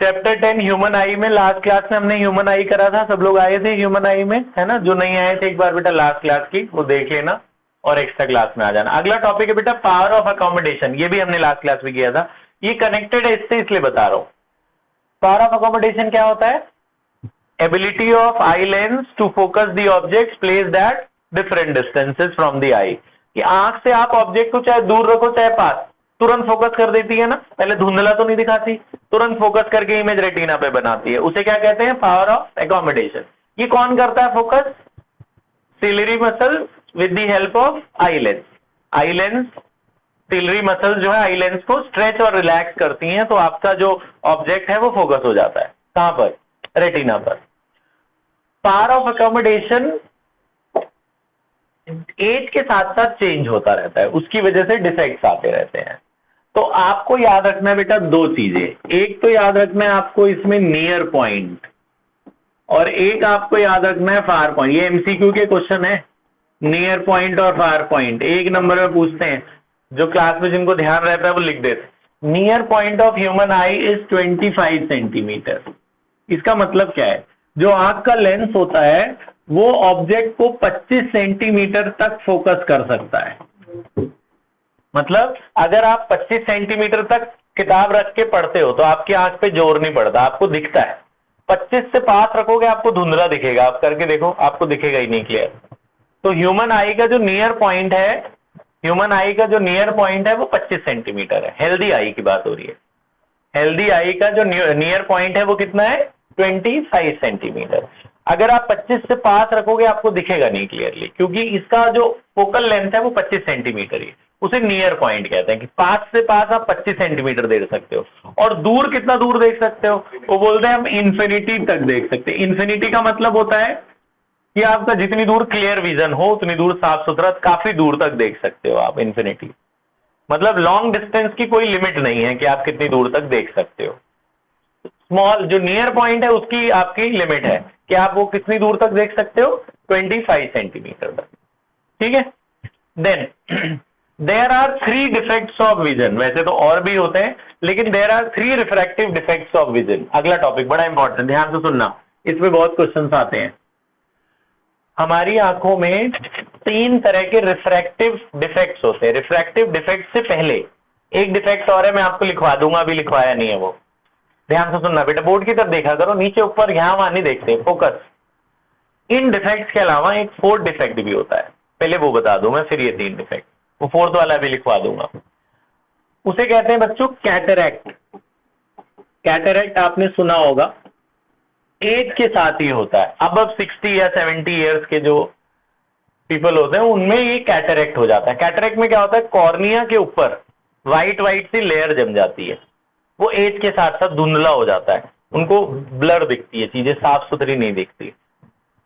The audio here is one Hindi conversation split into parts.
चैप्टर 10 ह्यूमन आई में लास्ट क्लास में हमने ह्यूमन आई करा था, सब लोग आए थे ह्यूमन आई में, है ना? जो नहीं आए थे एक बार बेटा लास्ट क्लास की वो देख लेना और एक्स्ट्रा क्लास में आ जाना। अगला टॉपिक है बेटा पावर ऑफ अकोमोडेशन, ये भी हमने लास्ट क्लास में किया था, ये कनेक्टेड है इससे इसलिए बता रहा हूं। पावर ऑफ अकोमोडेशन क्या होता है? Ability of eye lens to focus the object placed at different distances from the eye, कि आंख से आप ऑब्जेक्ट को चाहे दूर रखो चाहे पास, तुरंत फोकस कर देती है ना, पहले धुंधला तो नहीं दिखाती, तुरंत फोकस करके इमेज रेटिना पे बनाती है, उसे क्या कहते हैं? Power of accommodation. ये कौन करता है focus? Ciliary muscle with the help of eye lens. Eye lens, ciliary muscle जो है आई लेंस को स्ट्रेच और रिलैक्स करती हैं, तो आपका जो ऑब्जेक्ट है वो फोकस हो जाता है। कहां पर? रेटिना पर। पावर ऑफ एकोमोडेशन एज के साथ साथ चेंज होता रहता है, उसकी वजह से डिफेक्ट्स आते रहते हैं। तो आपको याद रखना है बेटा दो चीजें, एक तो याद रखना है आपको इसमें नियर पॉइंट, और एक आपको याद रखना है फार पॉइंट। ये एमसीक्यू के क्वेश्चन है, नियर पॉइंट और फार पॉइंट एक नंबर में पूछते हैं, जो क्लास में जिनको ध्यान रहता है वो लिख देते। Near point of human I is 25 centimetre. इसका मतलब क्या है? जो आंख का लेंस होता है वो ऑब्जेक्ट को 25 सेंटीमीटर तक फोकस कर सकता है। मतलब अगर आप 25 सेंटीमीटर तक किताब रख के पढ़ते हो तो आपकी आंख पे जोर नहीं पड़ता, आपको दिखता है। 25 से पास रखोगे आपको धुंधला दिखेगा, आप करके देखो आपको दिखेगा ही नहीं क्लियर। तो ह्यूमन आई का जो नियर पॉइंट है, ह्यूमन आई का जो नियर पॉइंट है वो 25 सेंटीमीटर है। हेल्दी आई की बात हो रही है। हेल्दी आई का जो नियर पॉइंट है वो कितना है? 25 सेंटीमीटर। अगर आप 25 से पास रखोगे आपको दिखेगा नहीं क्लियरली, क्योंकि इसका जो फोकल लेंथ है वो 25 सेंटीमीटर ही, उसे नियर पॉइंट कहते हैं कि पास से पास आप 25 सेंटीमीटर देख सकते हो। और दूर कितना दूर देख सकते हो? वो बोलते हैं हम इंफिनिटी तक देख सकते हैं। इंफिनिटी का मतलब होता है कि आपका जितनी दूर क्लियर विजन हो उतनी दूर साफ सुथरा काफी दूर तक देख सकते हो आप। इंफिनिटी मतलब लॉन्ग डिस्टेंस की कोई लिमिट नहीं है कि आप कितनी दूर तक देख सकते हो। स्मॉल जो नियर पॉइंट है उसकी आपकी लिमिट है कि आप वो कितनी दूर तक देख सकते हो? 25 सेंटीमीटर तक। ठीक है। Then there are 3 defects of vision. वैसे तो और भी होते हैं लेकिन there are 3 refractive defects of vision. अगला टॉपिक बड़ा इंपॉर्टेंट, ध्यान से सुनना, इसमें बहुत क्वेश्चंस आते हैं। हमारी आंखों में 3 तरह के रिफ्रैक्टिव डिफेक्ट्स होते हैं। रिफ्रैक्टिव डिफेक्ट से पहले एक डिफेक्ट और है, मैं आपको लिखवा दूंगा, अभी लिखवाया नहीं है वो। ध्यान से सुनना बेटा, बोर्ड की तरफ देखा करो, नीचे ऊपर यहां वहां नहीं देखते, फोकस। इन डिफेक्ट्स के अलावा एक 4th डिफेक्ट भी होता है, पहले वो बता दूं मैं, फिर ये 3 डिफेक्ट, वो 4th वाला भी लिखवा दूंगा। उसे कहते हैं बच्चों कैटरैक्ट। कैटरैक्ट आपने सुना होगा, एज के साथ ही होता है। अब 60 या 70 ईयर्स के जो पीपल होते हैं उनमें ये कैटरैक्ट हो जाता है। कैटरैक्ट में क्या होता है? कॉर्निया के ऊपर व्हाइट व्हाइट सी लेयर जम जाती है, वो एज के साथ साथ धुंधला हो जाता है, उनको ब्लर दिखती है, चीजें साफ सुथरी नहीं दिखती।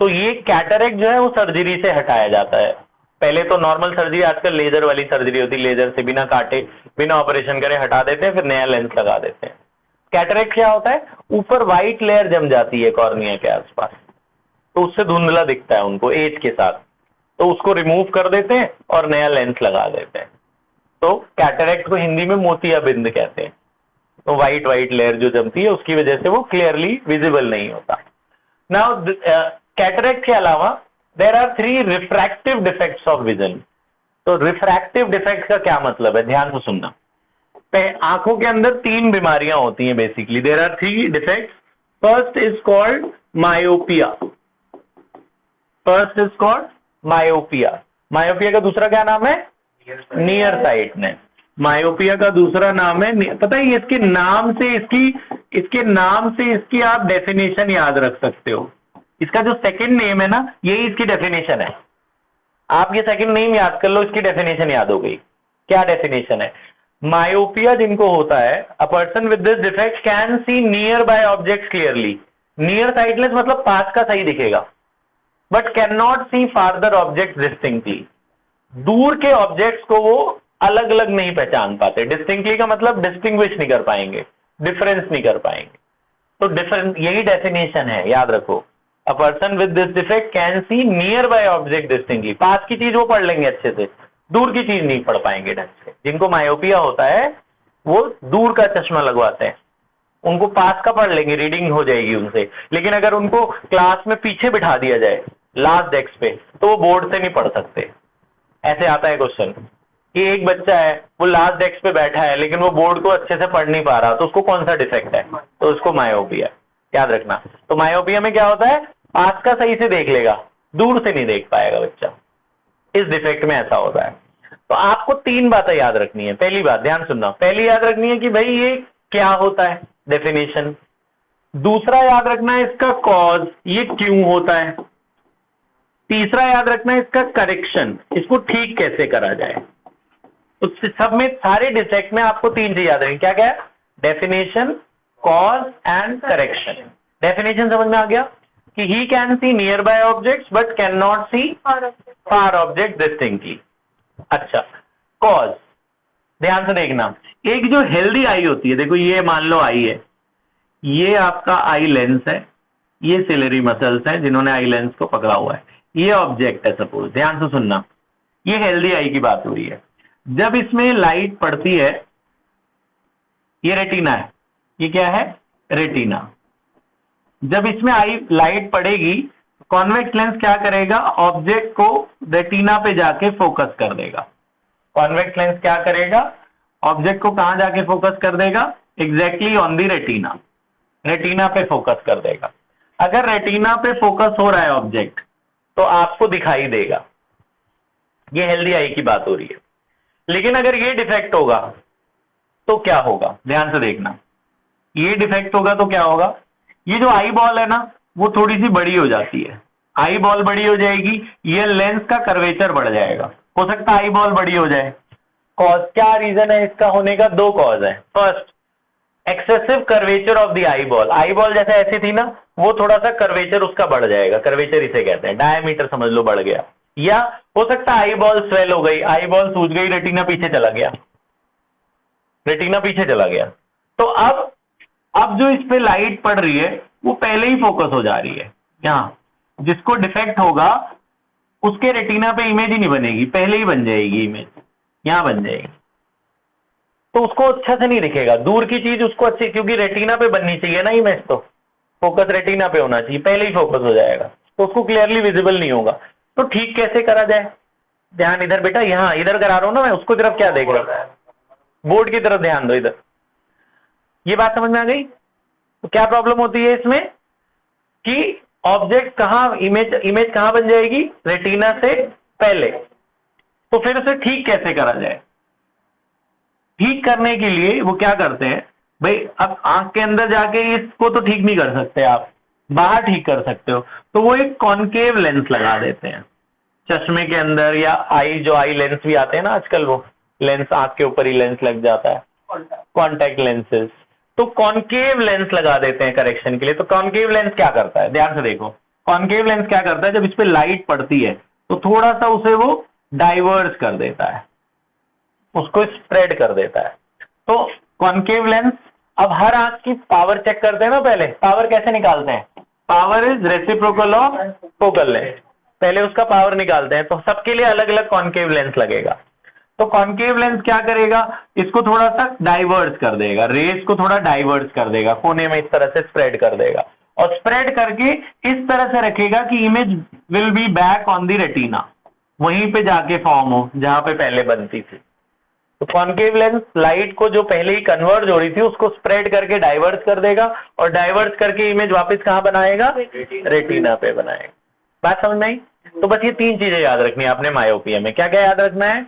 तो ये कैटरैक्ट जो है वो सर्जरी से हटाया जाता है। पहले तो नॉर्मल सर्जरी, आजकल लेजर वाली सर्जरी होती है, लेजर से बिना काटे बिना ऑपरेशन करे हटा देते हैं, फिर नया लेंस लगा देते हैं। कैटरैक्ट क्या होता है? ऊपर व्हाइट लेयर जम जाती है कॉर्निया के आसपास, तो उससे धुंधला दिखता है उनको एज के साथ, तो उसको रिमूव कर देते हैं और नया लेंस लगा देते हैं। तो कैटरैक्ट को हिंदी में मोतियाबिंद कहते हैं। तो व्हाइट व्हाइट लेयर जो जमती है उसकी वजह से वो क्लियरली विजिबल नहीं होता। नाउ कैटरैक्ट के अलावा there are 3 refractive defects of vision. तो रिफ्रैक्टिव डिफेक्ट का क्या मतलब है? ध्यान से सुनना। आंखों के अंदर 3 बीमारियां होती हैं basically, there are 3 defects. First is called myopia. First is called myopia. Myopia का दूसरा क्या नाम है? Near sightedness. मायोपिया का दूसरा नाम है, पता है इसके नाम से इसकी आप डेफिनेशन याद रख सकते हो। इसका जो सेकंड नेम है ना, यही इसकी डेफिनेशन है। आप ये सेकंड नेम याद कर लो, इसकी डेफिनेशन याद हो गई। क्या डेफिनेशन है? मायोपिया जिनको होता है, a person with this defect can see nearby objects clearly. Near sightedness मतलब पास का सही दिखेगा, but can not see farther object distinctly. दूर के ऑब्जेक्ट्स को वो अलग अलग नहीं पहचान पाते। डिस्टिंक्टली का मतलब डिस्टिंग्विश नहीं कर पाएंगे, डिफरेंस नहीं कर पाएंगे। तो डिफरेंस, यही डेफिनेशन है, याद रखो। A person with this defect can see nearby object distinctly. पास की चीज वो पढ़ लेंगे अच्छे से, दूर की चीज नहीं पढ़ पाएंगे ढंग से। जिनको मायोपिया होता है वो दूर का चश्मा लगवाते हैं, उनको पास का पढ़ लेंगे, रीडिंग हो जाएगी उनसे, लेकिन अगर उनको क्लास में पीछे बिठा दिया जाए लास्ट डेस्क पे तो वो बोर्ड से नहीं पढ़ सकते। ऐसे आता है क्वेश्चन कि एक बच्चा है वो लास्ट डेस्क पे बैठा है लेकिन वो बोर्ड को अच्छे से पढ़ नहीं पा रहा, तो उसको कौन सा डिफेक्ट है? तो उसको मायोपिया, याद रखना। तो मायोपिया में क्या होता है, पास का सही से देख लेगा, दूर से नहीं देख पाएगा बच्चा, इस डिफेक्ट में ऐसा होता है। तो आपको 3 बातें याद रखनी है। पहली बात ध्यान सुनना, पहली याद रखनी है कि भाई ये क्या होता है, डेफिनेशन। दूसरा याद रखना है इसका कॉज, ये क्यों होता है। तीसरा याद रखना है इसका करेक्शन, इसको ठीक कैसे करा जाए। तो सब में, सारे डिफेक्ट में आपको 3 चीज याद रखनी। क्या क्या है? Definition, cause and correction. Definition समझ में आ गया कि he can see nearby objects but can not see far object distinctly. अच्छा, कॉज ध्यान से देखना, एक जो हेल्दी आई होती है, देखो ये मान लो आई है, ये आपका आई लेंस है, ये सिलेरी मसल्स हैं जिन्होंने आई लेंस को पकड़ा हुआ है, ये ऑब्जेक्ट है सपोज, ध्यान से सुनना, ये हेल्दी आई की बात हो रही है। जब इसमें लाइट पड़ती है, ये रेटिना है, ये क्या है? रेटिना। जब इसमें आई लाइट पड़ेगी, कॉन्वेक्स लेंस क्या करेगा? ऑब्जेक्ट को रेटिना पे जाके फोकस कर देगा। कॉन्वेक्स लेंस क्या करेगा? ऑब्जेक्ट को कहां जाके फोकस कर देगा? Exactly on the retina, retina पे फोकस कर देगा। अगर रेटिना पे फोकस हो रहा है ऑब्जेक्ट तो आपको दिखाई देगा, ये हेल्दी आई की बात हो रही है। लेकिन अगर ये डिफेक्ट होगा तो क्या होगा? ध्यान से देखना, ये डिफेक्ट होगा तो क्या होगा? ये जो आई बॉल है ना, वो थोड़ी सी बड़ी हो जाती है, आई बॉल बड़ी हो जाएगी, ये लेंस का कर्वेचर बढ़ जाएगा। हो सकता है आई बॉल बड़ी हो जाए। कॉज, क्या रीजन है इसका होने का? 2 कॉज है। First, excessive curvature of the eye ball. Eye ball जैसे ऐसी थी ना, वो थोड़ा सा कर्वेचर उसका बढ़ जाएगा, कर्वेचर इसे कहते हैं, डायमीटर समझ लो बढ़ गया। या हो सकता है आई बॉल स्वेल हो गई, आई बॉल सूज गई, रेटिना पीछे चला गया, रेटिना पीछे चला गया। तो अब जो इस पे लाइट पड़ रही है वो पहले ही फोकस हो जा रही है। यहाँ जिसको डिफेक्ट होगा उसके रेटिना पे इमेज ही नहीं बनेगी, पहले ही बन जाएगी इमेज, यहाँ बन जाएगी, तो उसको अच्छा से नहीं दिखेगा। दूर की चीज उसको अच्छी, क्योंकि रेटिना पे बननी चाहिए ना इमेज, तो फोकस रेटिना पे होना चाहिए, पहले ही फोकस हो जाएगा तो उसको क्लियरली विजिबल नहीं होगा। तो ठीक कैसे करा जाए? ध्यान इधर बेटा, यहाँ इधर करा रहा हूं ना मैं, उसको तरफ क्या देख रहा हूं? बोर्ड की तरफ ध्यान दो इधर। ये बात समझ में आ गई? तो क्या प्रॉब्लम होती है इसमें कि ऑब्जेक्ट कहां, इमेज कहां बन जाएगी? रेटिना से पहले। तो फिर उसे ठीक कैसे करा जाए? ठीक करने के लिए वो क्या करते हैं भाई, अब आंख के अंदर जाके इसको तो ठीक नहीं कर सकते आप, बाहर ठीक कर सकते हो, तो वो एक कॉनकेव लेंस लगा देते हैं चश्मे के अंदर, या जो आई लेंस भी आते हैं ना आजकल, वो लेंस आंख के ऊपर ही लेंस लग जाता है, कॉन्टैक्ट लेंसेज। तो कॉनकेव लेंस लगा देते हैं करेक्शन के लिए। तो कॉनकेव लेंस क्या करता है? ध्यान से देखो, कॉनकेव लेंस क्या करता है, जब इस पे लाइट पड़ती है तो थोड़ा सा उसे वो डाइवर्स कर देता है, उसको स्प्रेड कर देता है। तो कॉनकेव लेंस, अब हर आंख की पावर चेक करते हैं ना, पहले पावर कैसे निकालते हैं? Power is reciprocal of focal length, पहले उसका पावर निकालते हैं। तो सबके लिए अलग अलग कॉनकेव लेंस लगेगा। तो कॉनकेव लेंस क्या करेगा? इसको थोड़ा सा डाइवर्स कर देगा, रेस को थोड़ा डाइवर्स कर देगा, कोने में इस तरह से स्प्रेड कर देगा, और स्प्रेड करके इस तरह से रखेगा कि image will be back on the retina, वहीं पे जाके फॉर्म हो जहां पे पहले बनती थी। तो कॉनकेव लेंस लाइट को जो पहले ही कन्वर्ज हो रही थी उसको स्प्रेड करके डाइवर्स कर देगा, और डाइवर्स करके इमेज वापस कहां बनाएगा? रेटिना पे बनाएगा। बात समझ में आई? तो बस ये 3 चीजें याद रखनी है आपने मायोपिया में। क्या क्या याद रखना है?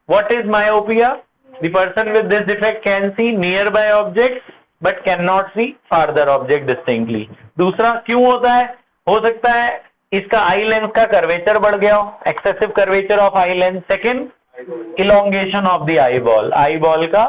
What is myopia? The person with this defect can see nearby object but can not see farther object distinctly. दूसरा, क्यों होता है? हो सकता है इसका आई लेंस का कर्वेचर बढ़ गया हो, excessive curvature of eye lens. Second, elongation of the eye ball, eye ball का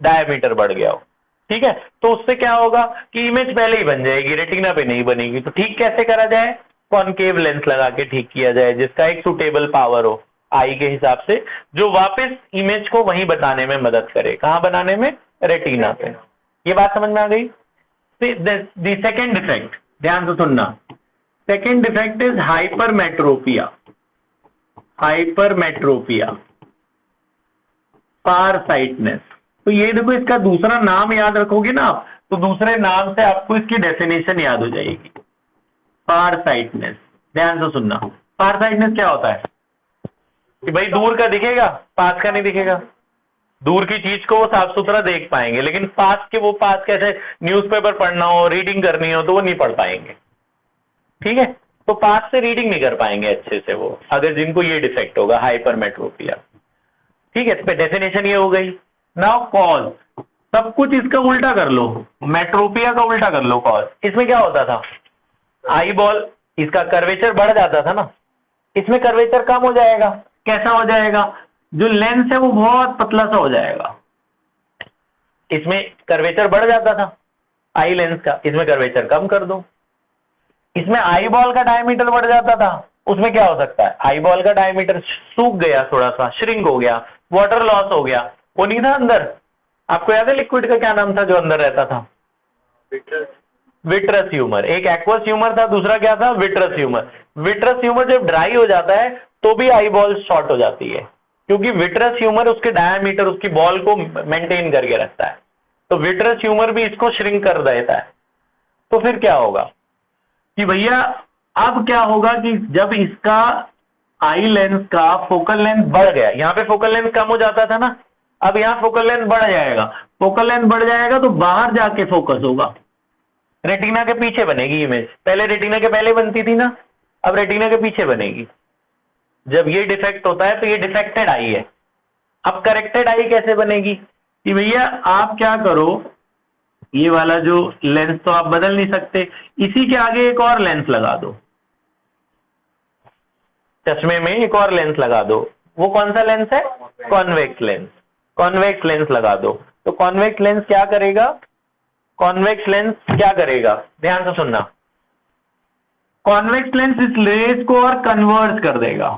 डायमीटर बढ़ गया हो, ठीक है। तो उससे क्या होगा कि इमेज पहले ही बन जाएगी, रेटिना पे नहीं बनेगी। तो ठीक कैसे करा जाए? कॉनकेव लेंस लगा के ठीक किया जाए, जिसका एक सुटेबल पावर हो आई के हिसाब से, जो वापस इमेज को वहीं बनाने में मदद करे। कहां बनाने में? रेटिना पे। ये बात समझ में आ गई? द सेकेंड डिफेक्ट, ध्यान से सुनना, second defect is hypermetropia. Hypermetropia, far sightedness. तो ये देखो, इसका दूसरा नाम याद रखोगे ना आप, तो दूसरे नाम से आपको इसकी डेफिनेशन याद हो जाएगी, फार साइटनेस। ध्यान से सुनना, फार साइटनेस क्या होता है कि भाई दूर का दिखेगा, पास का नहीं दिखेगा। दूर की चीज को वो साफ सुथरा देख पाएंगे, लेकिन पास के, वो पास कैसे न्यूज़पेपर पढ़ना हो, रीडिंग करनी हो, तो वो नहीं पढ़ पाएंगे। ठीक है, तो पास से रीडिंग नहीं कर पाएंगे अच्छे से वो, अगर जिनको ये डिफेक्ट होगा, हाइपरमेट्रोपिया। ठीक है, तो डेफिनेशन ये हो गई। नाउ कॉज, सब कुछ इसका उल्टा कर लो, मेट्रोपिया का उल्टा कर लो कॉज। इसमें क्या होता था, आई बॉल, इसका कर्वेचर बढ़ जाता था ना, इसमें कर्वेचर कम हो जाएगा। कैसा हो जाएगा, जो लेंस है वो बहुत पतला सा हो जाएगा। इसमें कर्वेचर बढ़ जाता था आई लेंस का, इसमें कर्वेचर कम कर दो। इसमें आई बॉल का डायमीटर बढ़ जाता था, उसमें क्या हो सकता है, आई बॉल का डायमीटर सूख गया, थोड़ा सा श्रिंक हो गया, वाटर लॉस हो गया। वो नहीं था अंदर, आपको याद है लिक्विड का क्या नाम था जो अंदर रहता था, विट्रस ह्यूमर। एक एक्वस ह्यूमर था, दूसरा क्या था, विट्रस ह्यूमर। विट्रस ह्यूमर जब ड्राई हो जाता है तो भी आई बॉल शॉर्ट हो जाती है, क्योंकि विट्रस ह्यूमर उसके डायमीटर, उसकी बॉल को मेंटेन करके रखता है। तो विट्रस ह्यूमर भी इसको श्रिंक कर देता है। तो फिर क्या होगा कि भैया, अब क्या होगा कि जब इसका आई लेंस का फोकल लेंथ बढ़ गया, यहाँ पे फोकल लेंथ कम हो जाता था ना, अब यहाँ फोकल लेंथ बढ़ जाएगा। फोकल लेंथ बढ़ जाएगा तो बाहर जाके फोकस होगा, रेटिना के पीछे बनेगी इमेज। पहले रेटिना के पहले बनती थी ना, अब रेटिना के पीछे बनेगी। जब ये डिफेक्ट होता है तो ये डिफेक्टेड आई है। अब करेक्टेड आई कैसे बनेगी कि भैया आप क्या करो, ये वाला जो लेंस तो आप बदल नहीं सकते, इसी के आगे एक और लेंस लगा दो, चश्मे में एक और लेंस लगा दो। वो कौन सा लेंस है, कॉन्वेक्स लेंस। कॉन्वेक्स लेंस लगा दो। तो कॉन्वेक्स लेंस क्या करेगा, कॉन्वेक्स लेंस क्या करेगा, ध्यान से सुनना। कॉन्वेक्स लेंस इस रेज को और कन्वर्ट कर देगा,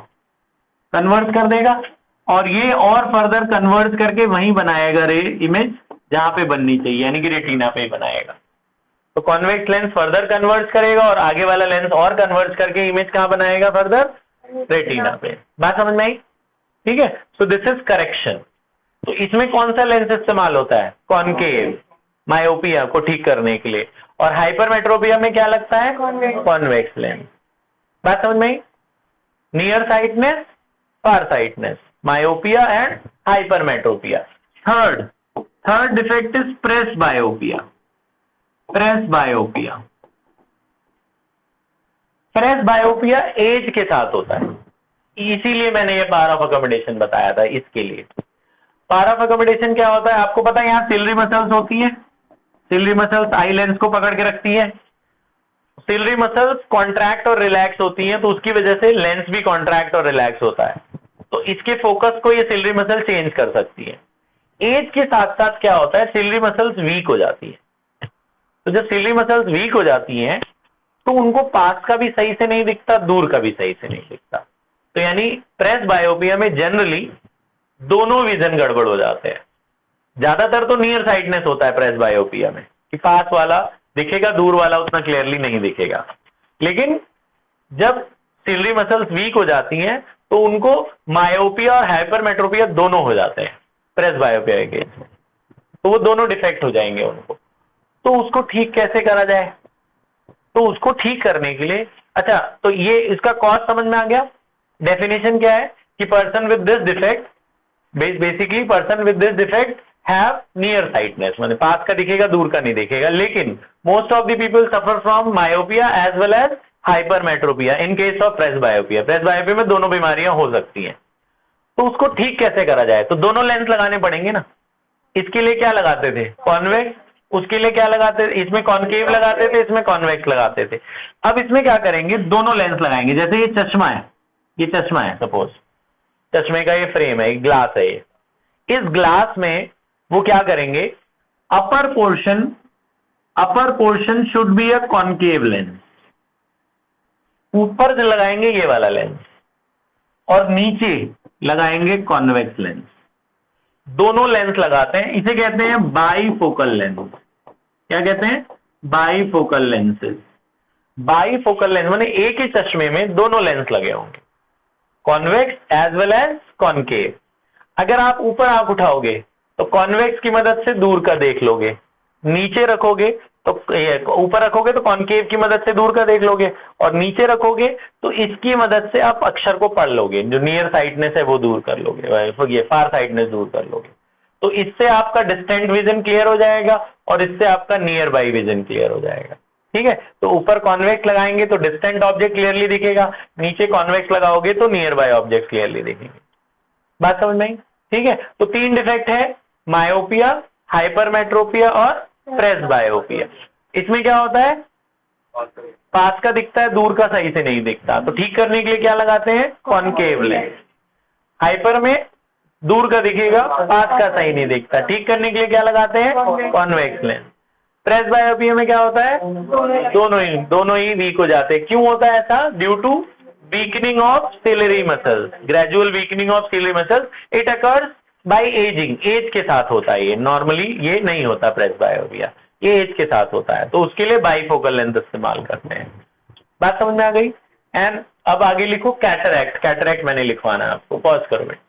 कन्वर्ट कर देगा, और ये और फर्दर कन्वर्ट करके वहीं बनाएगा रे इमेज जहां पे बननी चाहिए, यानी कि रेटिना पे ही बनाएगा। तो कॉन्वेक्स लेंस फर्दर कन्वर्ट करेगा और आगे वाला लेंस और कन्वर्ट करके इमेज कहां बनाएगा, फर्दर रेटिना पे। बात समझ में आई? ठीक है, सो दिस इज करेक्शन। तो इसमें कौन सा लेंस इस्तेमाल होता है, कॉनकेव, मायोपिया को ठीक करने के लिए। और हाइपरमेट्रोपिया में क्या लगता है, कॉन्वेक्स लेंस। बात समझ में आई? Near sightedness, far sightedness, myopia and hypermetropia. Third defect is presbyopia. Presbyopia, presbyopia age के साथ होता है, इसीलिए मैंने ये पावर ऑफ अकोमोडेशन बताया था। इसके लिए पावर ऑफ अकोमोडेशन क्या होता है, आपको पता है, यहाँ सिलरी मसल्स होती है, सिलरी मसल्स आई लेंस को पकड़ के रखती है। सिलरी मसल्स कॉन्ट्रैक्ट और रिलैक्स होती हैं, तो उसकी वजह से लेंस भी कॉन्ट्रैक्ट और रिलैक्स होता है। तो इसके फोकस को ये सिलरी मसल चेंज कर सकती है। एज के साथ साथ क्या होता है, सिलरी मसल्स वीक हो जाती है। तो जब सिलरी मसल्स वीक हो जाती हैं तो उनको पास का भी सही से नहीं दिखता, दूर का भी सही से नहीं दिखता। तो यानी प्रेस बायोपिया में जनरली दोनों विजन गड़बड़ हो जाते हैं। ज्यादातर तो नियर साइटनेस होता है प्रेस बायोपिया में, कि पास वाला दिखेगा, दूर वाला उतना क्लियरली नहीं दिखेगा। लेकिन जब सिलरी मसल्स वीक हो जाती हैं तो उनको मायोपिया और हाइपरमेट्रोपिया दोनों हो जाते हैं प्रेस बायोपिया के, तो वो दोनों डिफेक्ट हो जाएंगे उनको। तो उसको ठीक कैसे करा जाए, तो उसको ठीक करने के लिए, अच्छा, तो ये इसका कॉज समझ में आ गया। डेफिनेशन क्या है कि person with this defect, basically person with this defect have near sightedness, मतलब पास का दिखेगा, दूर का नहीं दिखेगा। लेकिन most of the people suffer from myopia as well as hypermetropia in case of presbyopia. Presbyopia में दोनों बीमारियां हो सकती हैं। तो उसको ठीक कैसे करा जाए, तो दोनों लेंस लगाने पड़ेंगे ना। इसके लिए क्या लगाते थे, कॉन्वेक्स, उसके लिए क्या लगाते थे, इसमें कॉनकेव लगाते थे, इसमें कॉन्वेक्स लगाते थे। अब इसमें क्या करेंगे, दोनों लेंस लगाएंगे। जैसे ये चश्मा है, ये चश्मा है, सपोज चश्मे का ये फ्रेम है, एक ग्लास है ये। इस ग्लास में वो क्या करेंगे, upper portion should be a concave lens. ऊपर से लगाएंगे ये वाला लेंस और नीचे लगाएंगे कॉन्वेक्स लेंस। दोनों लेंस लगाते हैं, इसे कहते हैं बाईफोकल लेंस। क्या कहते हैं, बाईफोकल लेंसेज। बाईफोकल लेंस माने एक ही चश्मे में दोनों लेंस लगे होंगे, convex as well as concave. अगर आप ऊपर आंख उठाओगे तो कॉन्वेक्स की मदद से दूर का देख लोगे, नीचे रखोगे तो ऊपर रखोगे तो कॉनकेव की मदद से दूर का देख लोगे, और नीचे रखोगे तो इसकी मदद से आप अक्षर को पढ़ लोगे, जो नियर साइटनेस है वो दूर कर लोगे, ये फार साइटनेस दूर कर लोगे। तो इससे आपका डिस्टेंट विजन क्लियर हो जाएगा और इससे आपका नियर बाई विजन क्लियर हो जाएगा। ठीक है, तो ऊपर कॉन्वेक्स लगाएंगे तो डिस्टेंट ऑब्जेक्ट क्लियरली दिखेगा, नीचे कॉन्वेक्स लगाओगे तो नियर बाय ऑब्जेक्ट क्लियरली दिखेंगे। बात समझ में आई? ठीक है, तो 3 डिफेक्ट है, मायोपिया, हाइपरमेट्रोपिया और प्रेसबायोपिया। इसमें क्या होता है, पास का दिखता है, दूर का सही से नहीं दिखता, तो ठीक करने के लिए क्या लगाते हैं, कॉनकेव लेंस। हाइपर में दूर का दिखेगा, पास का सही नहीं दिखता, ठीक करने के लिए क्या लगाते हैं, कॉन्वेक्स लेंस। प्रेसबायोपिया में क्या होता है, दोनों ही वीक हो जाते हैं। क्यों होता है ऐसा? Due to weakening of ciliary muscles, gradual weakening of ciliary muscles, it occurs by ageing, age के साथ होता है ये, नॉर्मली ये नहीं होता प्रेसबायोपिया, ये एज के साथ होता है, तो उसके लिए बाइफोकल लेंस इस्तेमाल करते हैं। बात समझ में आ गई? एंड अब आगे लिखो कैटरैक्ट, कैटरैक्ट मैंने लिखवाना है आपको, पॉज करो बेटा।